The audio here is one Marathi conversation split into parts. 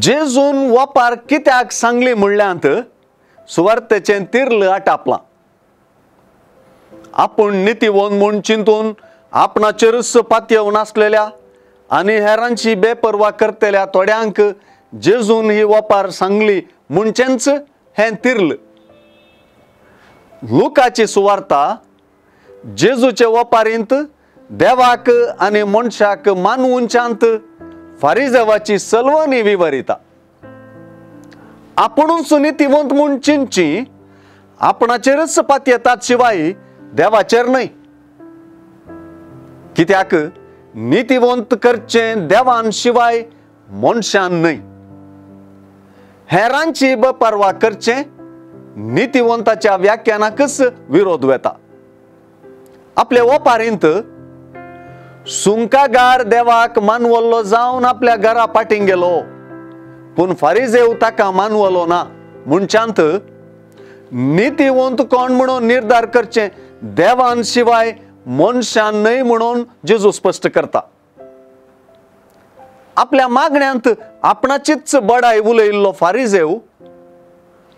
जेजून वपार कित्याक सांगली म्हणल्यात सुवार्थेचे तिरल आटापला। आपण नीतिवंत म्हूण चिंतून आपणाचेरच पातयेव नासलेल्या आनी हेरांची बेपरवा करतल्या थोड्यांक जेजून ही वपार सांगली म्हणचेंच हें तिरल। लुकाची सुवार्ता जेजूचे वपारींत देवाक आनी मनशाक मानवूंच्यांत फारिजेवाची सलवणी विवरिता। आपुणूच नीतिवंत म्हूण चिंतची, आपणाचेरच पातयेतात शिवाय देवाचेर न्हय। कित्याक नीतिवंत करचें देवान शिवाय मनशान न्हय। हेरांची बेपरवा करचें नीतिवंताच्या व्याख्यानाकच विरोध वेता। आपल्या वपारींत सुंकागार देवाक मानवल्लो जावन आपल्या घरा पाटींग गेलो, पूण फारिजेव ताका मानवलो ना म्हणच्यांत नीतिवंत कोण म्हणून निर्धार करचें देवान शिवाय मनशान न्हय म्हणून जेजू स्पश्ट करता। आपल्या मागण्यांत आपणाचीच बडाय उलयल्लो फारिजेव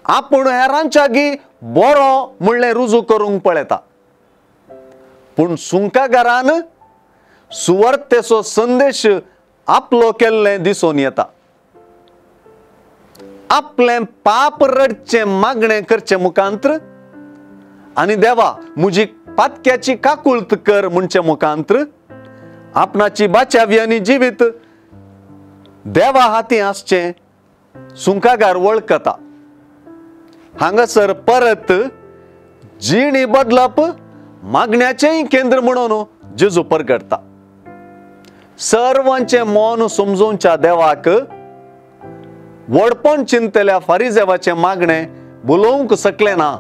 आपूण हेरांच्या गी बरो म्हणलें रुजू करूंक पळयता, पूण सुंकागारान सुवार्थेचो संदेश आपलो केल्लें दिसून येता। आपलें पाप रडचें मागणें करचे मुखांत्र आनी देवा म्हजी पातक्याची काकुळत कर म्हणचे मुखांत्र आपणाची बाचावी आनी जिवीत देवा हाती आसचें सुंकागार वळखता। हांगासर परत जीण बदलप मागण्याचेंय केंद्र म्हणून जेजू परगटता। सर्वांचे मन समजूंच्या देवाक वडपण चिंतल्या फारिजेवाचे मागणे बुलोवंक शकले ना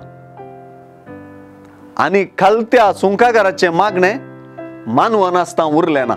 आनी खालत्या सुंकागाराचे मागणे मानवनासता उरले ना।